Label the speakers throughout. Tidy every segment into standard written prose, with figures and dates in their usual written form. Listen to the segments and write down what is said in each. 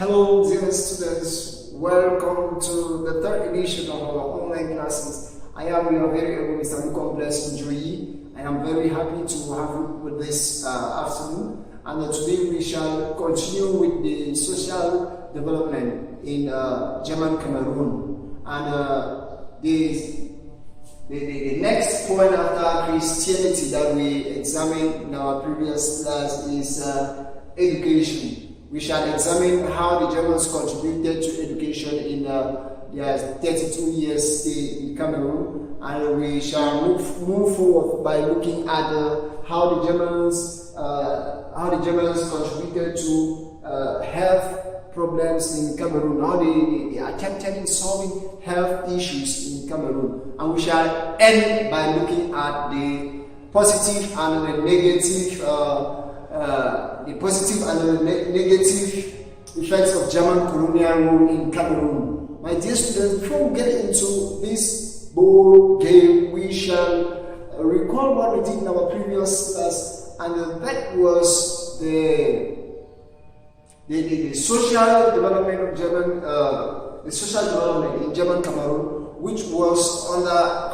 Speaker 1: Hello dear students, welcome to the third edition of our online classes. I am your very able Mr. Bless Njoyi. I am very happy to have you with this afternoon, and today we shall continue with the social development in German Cameroon. And the next point after Christianity that we examined in our previous class is education. We shall examine how the Germans contributed to education in their 32 years stay in Cameroon, and we shall move forward by looking at how the Germans contributed to health problems in Cameroon, how they attempted in solving health issues in Cameroon, and we shall end by looking at the positive and the negative negative effects of German colonial rule in Cameroon. My dear students, before we get into this bold game, we shall recall what we did in our previous class, and that was the social development of the social development in German Cameroon, which was under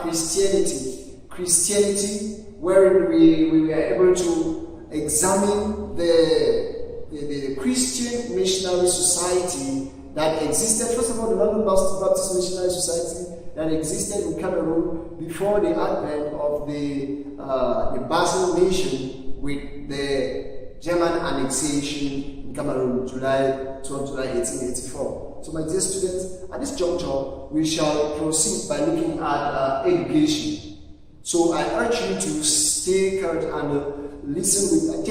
Speaker 1: Christianity, wherein we were able to examine the Christian missionary society that existed. First of all, the London Baptist Missionary Society that existed in Cameroon before the advent of the Basel nation with the German annexation in Cameroon, July 1884. So my dear students, at this juncture, we shall proceed by looking at education. So I urge you to stay current and listen with a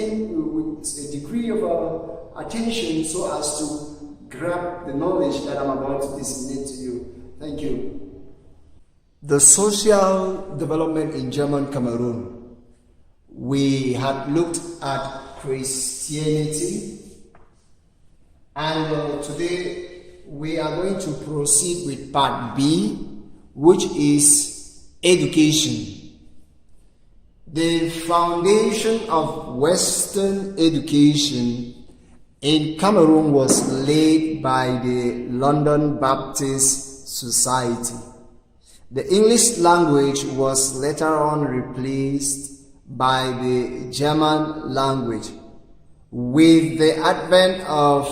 Speaker 1: degree of attention so as to grab the knowledge that I'm about to disseminate to you. Thank you. The social development in German Cameroon. We had looked at Christianity, and today we are going to proceed with part B, which is education. The foundation of Western education in Cameroon was laid by the London Baptist Society. The English language was later on replaced by the German language. With the advent of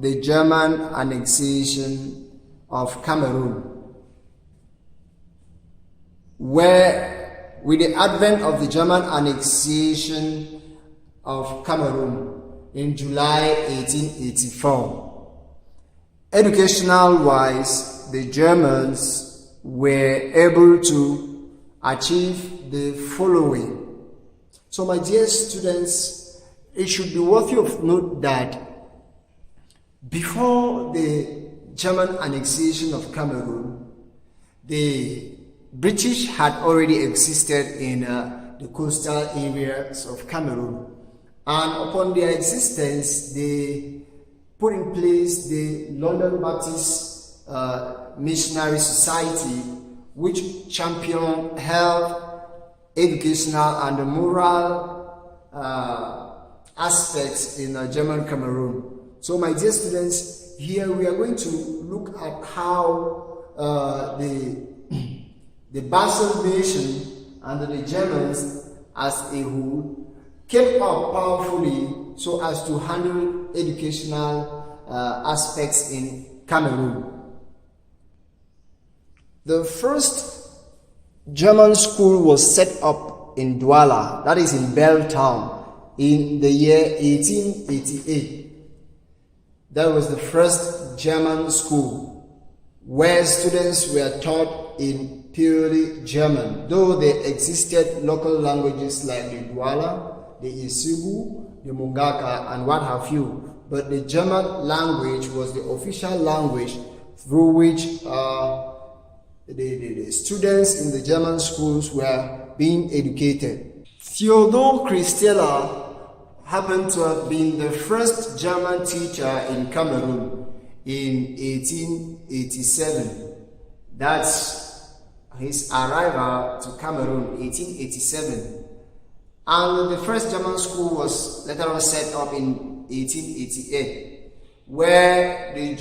Speaker 1: the German annexation of Cameroon, with the advent of the German annexation of Cameroon in July 1884, educational-wise, the Germans were able to achieve the following. So my dear students, it should be worthy of note that before the German annexation of Cameroon, the British had already existed in the coastal areas of Cameroon, and upon their existence, they put in place the London Baptist Missionary Society, which championed health, educational, and moral aspects in German Cameroon. So, my dear students, here we are going to look at how the Basel nation and the Germans as a whole came up powerfully so as to handle educational aspects in Cameroon. The first German school was set up in Douala, that is in Belltown, in the year 1888. That was the first German school where students were taught in purely German, though there existed local languages like the Douala, the Isigu, the Mungaka, and what have you. But the German language was the official language through which the students in the German schools were being educated. Theodor Christella happened to have been the first German teacher in Cameroon in 1887. That's his arrival to Cameroon, 1887. And the first German school was later on set up in 1888. where the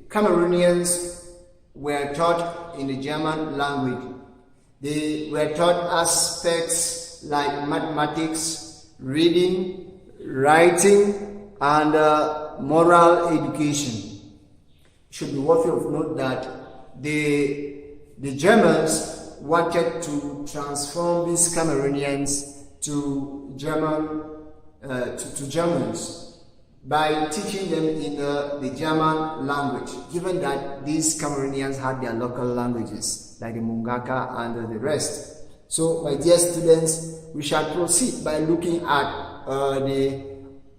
Speaker 1: Cameroonians were taught in the German language. They were taught aspects like mathematics, reading, writing, and moral education. It should be worthy of note that the Germans wanted to transform these Cameroonians to Germans by teaching them in the German language, given that these Cameroonians had their local languages, like the Mungaka and the rest. So, my dear students, we shall proceed by looking at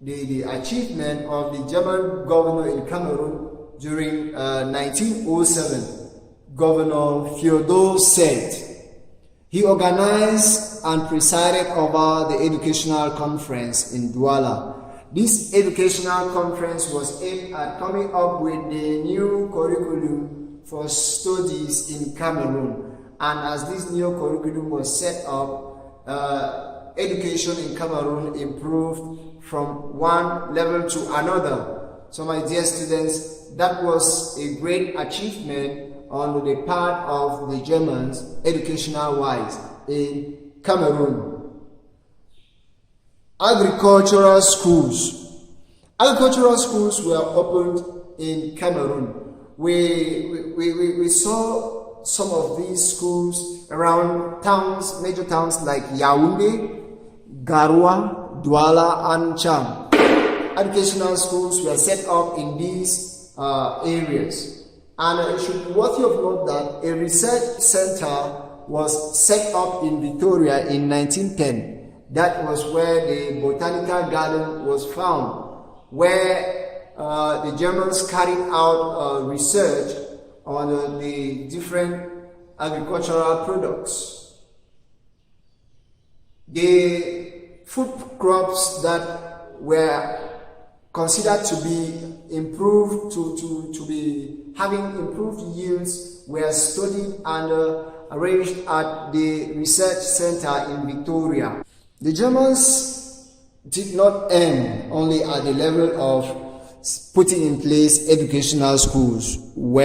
Speaker 1: the achievement of the German governor in Cameroon during 1907, Governor Theodore Seth. He organized and presided over the educational conference in Douala. This educational conference was aimed at coming up with the new curriculum for studies in Cameroon. And as this new curriculum was set up, education in Cameroon improved from one level to another. So my dear students, that was a great achievement on the part of the Germans, educational-wise, in Cameroon. Agricultural schools. Agricultural schools were opened in Cameroon. We saw some of these schools around towns, major towns like Yaoundé, Garoua, Douala, and Cham. Educational schools were set up in these areas. And it should be worthy of note that a research center was set up in Victoria in 1910. That was where the botanical garden was found, where the Germans carried out research on the different agricultural products. The food crops that were considered to be improved, to be having improved yields, were studied and arranged at the research center in Victoria. The Germans did not end only at the level of putting in place educational schools or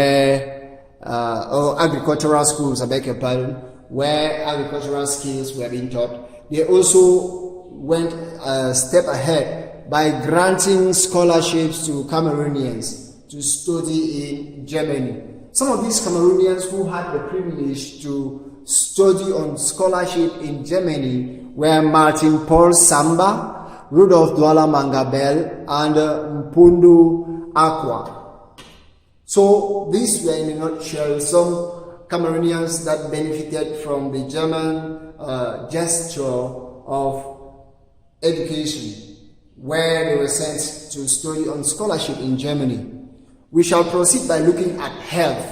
Speaker 1: agricultural schools, I beg your pardon, where agricultural skills were being taught. They also went a step ahead by granting scholarships to Cameroonians to study in Germany. Some of these Cameroonians who had the privilege to study on scholarship in Germany were Martin Paul Samba, Rudolf Douala Mangabel, and Mpundu Aqua. So these were in a nutshell some Cameroonians that benefited from the German gesture of education, where they were sent to study on scholarship in Germany. We shall proceed by looking at health.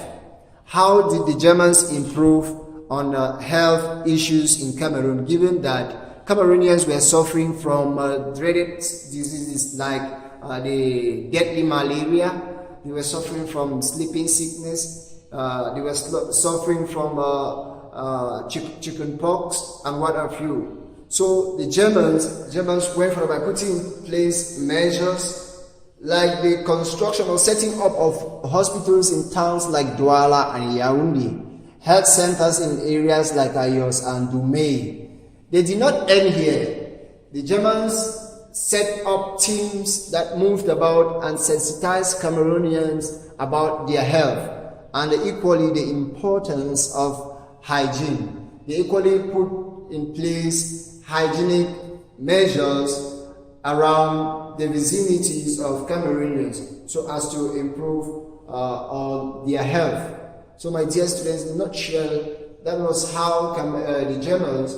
Speaker 1: How did the Germans improve on health issues in Cameroon, given that Cameroonians were suffering from dreaded diseases like the deadly malaria, they were suffering from sleeping sickness, they were suffering from chicken pox, and what have you. So the Germans went for by putting in place measures like the construction or setting up of hospitals in towns like Douala and Yaoundé, health centers in areas like Ayos and Dumé. They did not end here. The Germans set up teams that moved about and sensitized Cameroonians about their health and equally the importance of hygiene. They equally put in place hygienic measures around the vicinities of Cameroonians so as to improve on their health. So my dear students, in a nutshell, that was how the Germans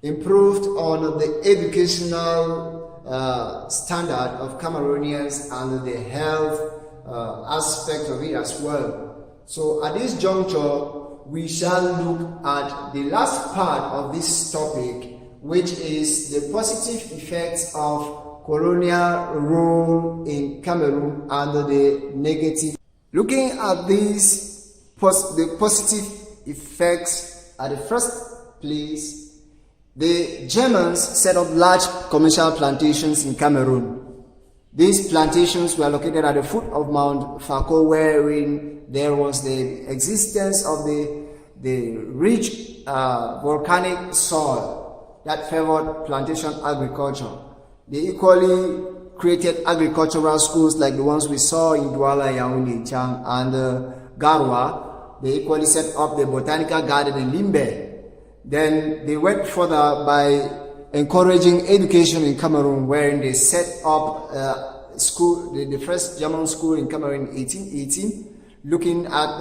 Speaker 1: improved on the educational standard of Cameroonians and the health aspect of it as well. So at this juncture, we shall look at the last part of this topic, which is the positive effects of colonial rule in Cameroon and the negative. Looking at these, the positive effects at the first place, the Germans set up large commercial plantations in Cameroon. These plantations were located at the foot of Mount Fako, wherein there was the existence of the rich volcanic soil that favored plantation agriculture. They equally created agricultural schools like the ones we saw in Douala, Yaoundé, Chang, and Garwa. They equally set up the botanical garden in Limbe. Then they went further by encouraging education in Cameroon, wherein they set up school, the first German school in Cameroon in 1818, looking at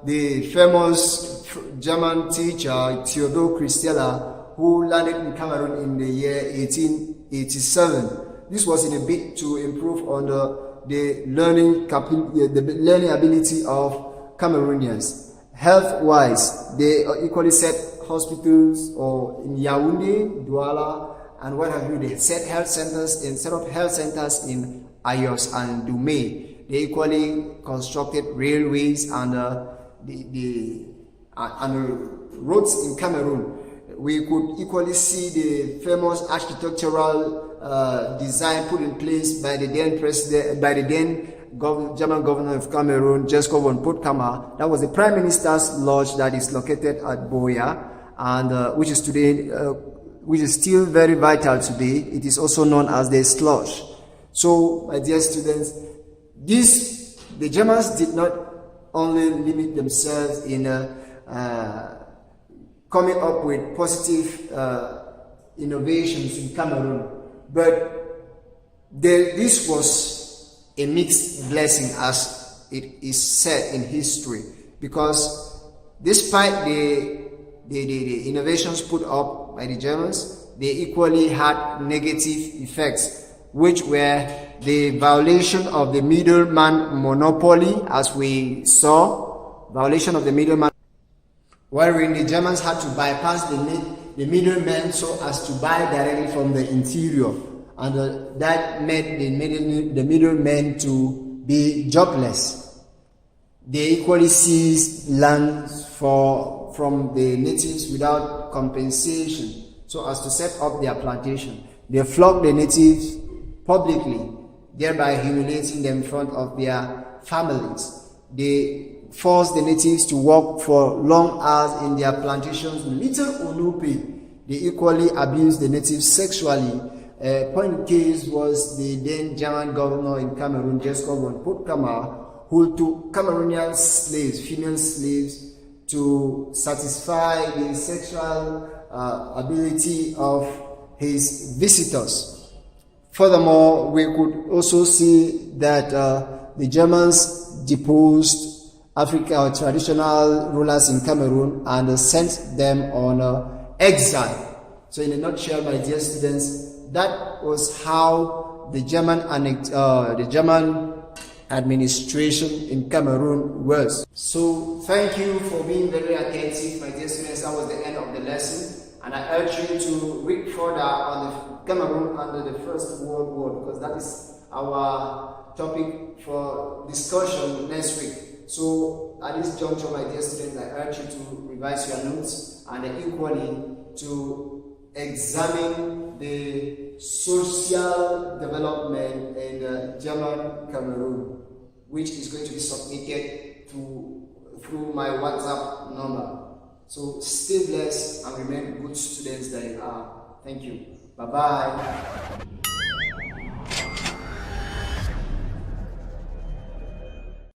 Speaker 1: the famous German teacher Theodore Christella, who landed in Cameroon in the year 1887. This was in a bid to improve on the learning ability of Cameroonians. Health-wise, they equally set hospitals or in Yaoundé, Douala, and what have you. They set health centers and set up health centers in Ayos and Dumé. They equally constructed railways and the roads in Cameroon. We could equally see the famous architectural design put in place by the then German governor of Cameroon, Jesco von Puttkamer. That was the Prime Minister's lodge that is located at Boya, and which is still very vital today. It is also known as the Slush. So, my dear students, the Germans did not only limit themselves in coming up with positive innovations in Cameroon, but this was a mixed blessing, as it is said in history, because despite the innovations put up by the Germans, they equally had negative effects, which were the violation of the middleman monopoly, as we saw, violation of the middleman, wherein the Germans had to bypass the middlemen so as to buy directly from the interior. And that made the middlemen to be jobless. They equally seized lands from the natives without compensation, so as to set up their plantation. They flogged the natives publicly, thereby humiliating them in front of their families. They forced the natives to work for long hours in their plantations with little or no pay. They equally abused the natives sexually. Point in case was the then German governor in Cameroon, Jesco von Puttkamer, who took Cameroonian slaves, female slaves, to satisfy the sexual ability of his visitors. Furthermore, we could also see that the Germans deposed traditional rulers in Cameroon and sent them on exile. So in a nutshell, my dear students, that was how the German administration in Cameroon was. So thank you for being very attentive, my dear students. That was the end of the lesson, and I urge you to read further on the Cameroon under the First World War, because that is our topic for discussion next week. So at this juncture, my dear students, I urge you to revise your notes and equally to examine the social development in German Cameroon, which is going to be submitted through my WhatsApp number. So stay blessed and remain good students that you are. Thank you. Bye-bye.